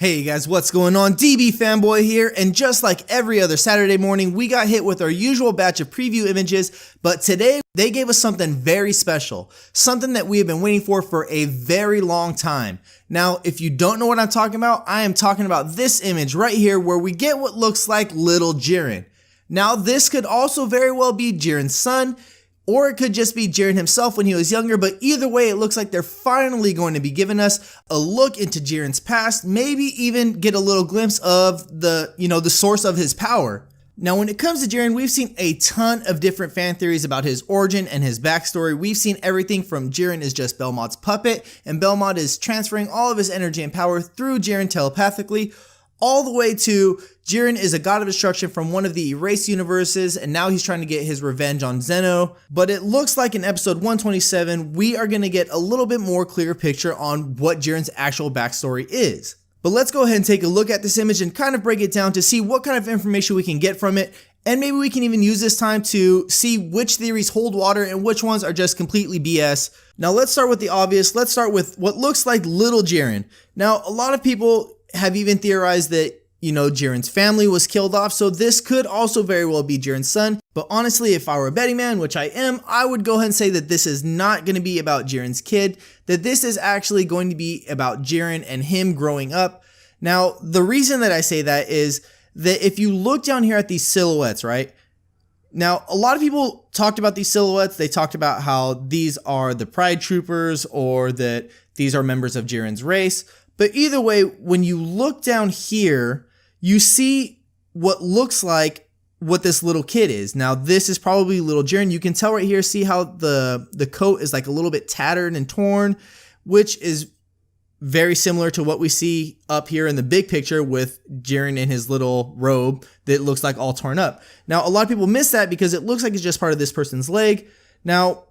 Hey guys, what's going on? DBfanboy here, and just like every other Saturday morning, we got hit with our usual batch of preview images, but today they gave us something very special, something that we have been waiting for a very long time. Now, if you don't know what I'm talking about, I am talking about this image right here where we get what looks like little Jiren. Now, this could also very well be Jiren's son, or it could just be Jiren himself when he was younger, but either way, it looks like they're finally going to be giving us a look into Jiren's past, maybe even get a little glimpse of the source of his power. Now, when it comes to Jiren, we've seen a ton of different fan theories about his origin and his backstory. We've seen everything from Jiren is just Belmod's puppet, and Belmod is transferring all of his energy and power through Jiren telepathically, all the way to Jiren is a god of destruction from one of the erased universes, and now he's trying to get his revenge on Zeno. But it looks like in episode 127, we are going to get a little bit more clear picture on what Jiren's actual backstory is. But let's go ahead and take a look at this image and kind of break it down to see what kind of information we can get from it, and maybe we can even use this time to see which theories hold water and which ones are just completely BS. Now let's start with the obvious. Let's start with what looks like little Jiren. Now, a lot of people have even theorized that, Jiren's family was killed off, so this could also very well be Jiren's son. But honestly, if I were a betting man, which I am, I would go ahead and say that this is not going to be about Jiren's kid, that this is actually going to be about Jiren and him growing up. Now, the reason that I say that is that if you look down here at these silhouettes, right? Now, a lot of people talked about these silhouettes. They talked about how these are the Pride Troopers or that these are members of Jiren's race. But either way, when you look down here, you see what looks like what this little kid is. Now, this is probably little Jiren. You can tell right here, see how the coat is like a little bit tattered and torn, which is very similar to what we see up here in the big picture with Jiren in his little robe that looks like all torn up. Now, a lot of people miss that because it looks like it's just part of this person's leg. Now,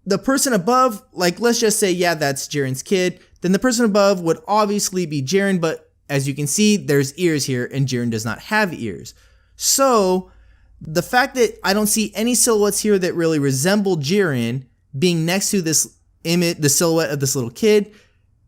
the person above, like, let's just say, yeah, that's Jiren's kid. Then the person above would obviously be Jiren, but as you can see, there's ears here and Jiren does not have ears. So the fact that I don't see any silhouettes here that really resemble Jiren being next to this image, the silhouette of this little kid,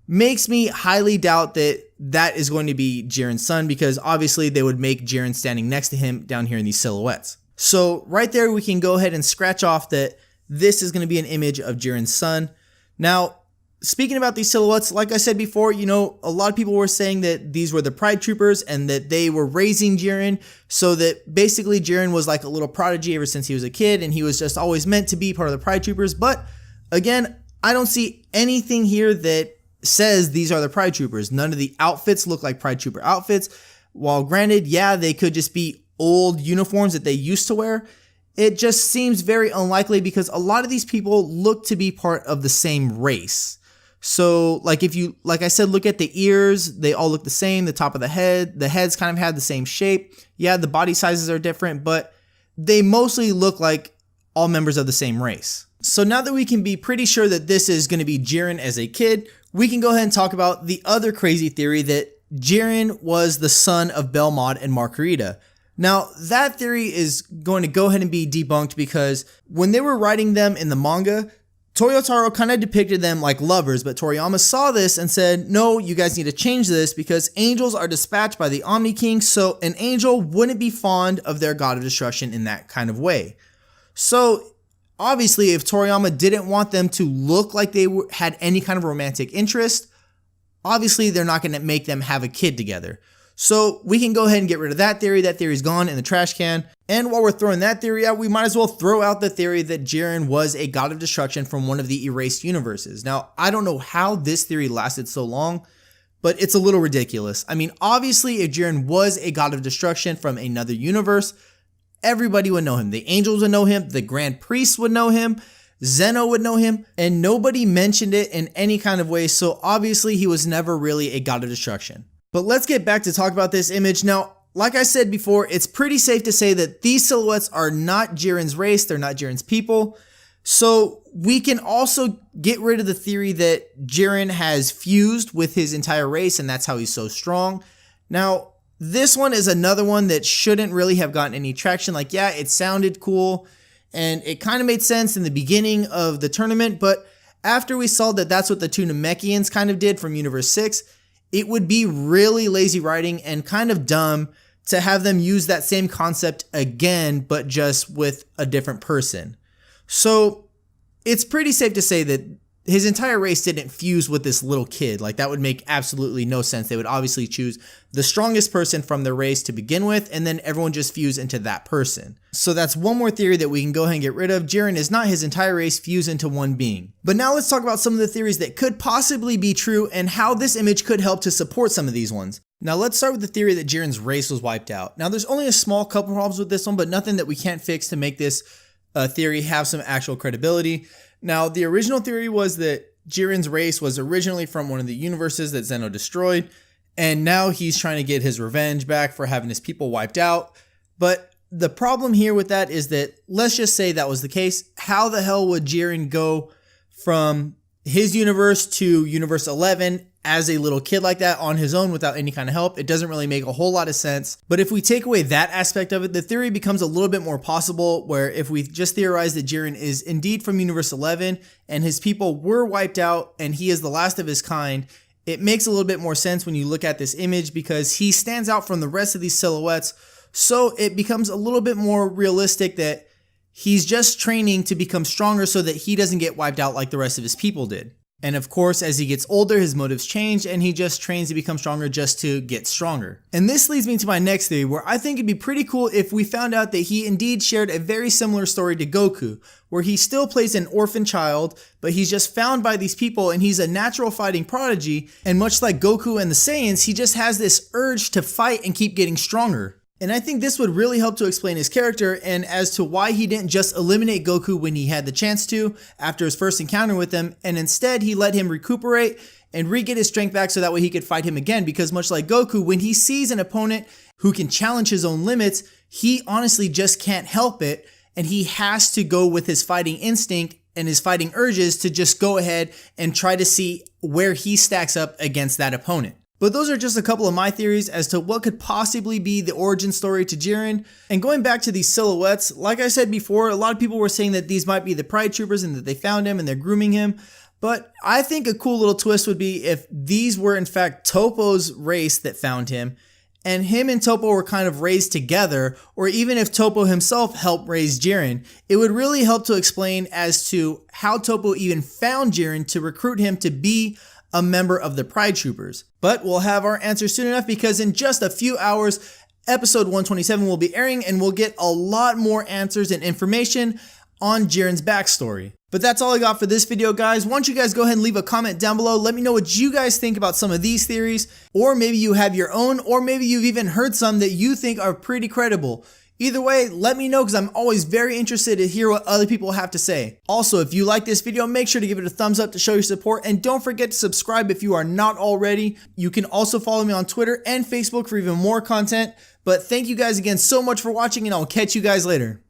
makes me highly doubt that that is going to be Jiren's son, because obviously they would make Jiren standing next to him down here in these silhouettes. So right there, we can go ahead and scratch off that this is going to be an image of Jiren's son. Now, speaking about these silhouettes, like I said before, a lot of people were saying that these were the Pride Troopers and that they were raising Jiren, so that basically Jiren was like a little prodigy ever since he was a kid and he was just always meant to be part of the Pride Troopers. But again, I don't see anything here that says these are the Pride Troopers. None of the outfits look like Pride Trooper outfits. While granted, yeah, they could just be old uniforms that they used to wear, it just seems very unlikely because a lot of these people look to be part of the same race. So like I said, look at the ears, they all look the same. The top of the heads kind of have the same shape. Yeah, the body sizes are different, but they mostly look like all members of the same race. So now that we can be pretty sure that this is going to be Jiren as a kid, we can go ahead and talk about the other crazy theory that Jiren was the son of Belmod and Margarita. Now, that theory is going to go ahead and be debunked because when they were writing them in the manga, Toyotaro kind of depicted them like lovers, but Toriyama saw this and said, no, you guys need to change this because angels are dispatched by the Omni King, so an angel wouldn't be fond of their god of destruction in that kind of way. So obviously, if Toriyama didn't want them to look like they had any kind of romantic interest, obviously they're not going to make them have a kid together. So we can go ahead and get rid of that theory. That theory's gone in the trash can. And while we're throwing that theory out, we might as well throw out the theory that Jiren was a god of destruction from one of the erased universes. Now, I don't know how this theory lasted so long, but it's a little ridiculous. I mean, obviously, if Jiren was a god of destruction from another universe, everybody would know him. The angels would know him. The grand priests would know him. Zeno would know him. And nobody mentioned it in any kind of way. So obviously, he was never really a god of destruction. But let's get back to talk about this image. Now, like I said before, it's pretty safe to say that these silhouettes are not Jiren's race. They're not Jiren's people. So we can also get rid of the theory that Jiren has fused with his entire race and that's how he's so strong. Now, this one is another one that shouldn't really have gotten any traction. Like, yeah, it sounded cool and it kind of made sense in the beginning of the tournament, but after we saw that that's what the two Namekians kind of did from Universe 6, it would be really lazy writing and kind of dumb to have them use that same concept again, but just with a different person. So it's pretty safe to say that his entire race didn't fuse with this little kid. Like, that would make absolutely no sense. They would obviously choose the strongest person from the race to begin with, and then everyone just fuse into that person. So that's one more theory that we can go ahead and get rid of. Jiren is not his entire race fused into one being. But now let's talk about some of the theories that could possibly be true and how this image could help to support some of these ones. Now let's start with the theory that Jiren's race was wiped out. Now there's only a small couple problems with this one, but nothing that we can't fix to make this theory have some actual credibility. Now, the original theory was that Jiren's race was originally from one of the universes that Zeno destroyed, and now he's trying to get his revenge back for having his people wiped out. But the problem here with that is that, let's just say that was the case, how the hell would Jiren go from his universe to universe 11 as a little kid like that on his own without any kind of help? It doesn't really make a whole lot of sense. But if we take away that aspect of it, the theory becomes a little bit more possible, where if we just theorize that Jiren is indeed from universe 11 and his people were wiped out and he is the last of his kind, it makes a little bit more sense when you look at this image because he stands out from the rest of these silhouettes. So it becomes a little bit more realistic that he's just training to become stronger so that he doesn't get wiped out like the rest of his people did. And of course, as he gets older, his motives change and he just trains to become stronger just to get stronger. And this leads me to my next theory, where I think it'd be pretty cool if we found out that he indeed shared a very similar story to Goku, where he still plays an orphan child, but he's just found by these people and he's a natural fighting prodigy. And much like Goku and the Saiyans, he just has this urge to fight and keep getting stronger. And I think this would really help to explain his character and as to why he didn't just eliminate Goku when he had the chance to after his first encounter with him, and instead he let him recuperate and re-get his strength back so that way he could fight him again. Because much like Goku, when he sees an opponent who can challenge his own limits, he honestly just can't help it, and he has to go with his fighting instinct and his fighting urges to just go ahead and try to see where he stacks up against that opponent. But those are just a couple of my theories as to what could possibly be the origin story to Jiren. And going back to these silhouettes, like I said before, a lot of people were saying that these might be the Pride Troopers and that they found him and they're grooming him. But I think a cool little twist would be if these were in fact Toppo's race that found him, and him and Toppo were kind of raised together, or even if Toppo himself helped raise Jiren. It would really help to explain as to how Toppo even found Jiren to recruit him to be a member of the Pride Troopers. But we'll have our answer soon enough, because in just a few hours, episode 127 will be airing and we'll get a lot more answers and information on Jiren's backstory. But that's all I got for this video, guys. Why don't you guys go ahead and leave a comment down below. Let me know what you guys think about some of these theories, or maybe you have your own, or maybe you've even heard some that you think are pretty credible. Either way, let me know, because I'm always very interested to hear what other people have to say. Also, if you like this video, make sure to give it a thumbs up to show your support, and don't forget to subscribe if you are not already. You can also follow me on Twitter and Facebook for even more content. But thank you guys again so much for watching, and I'll catch you guys later.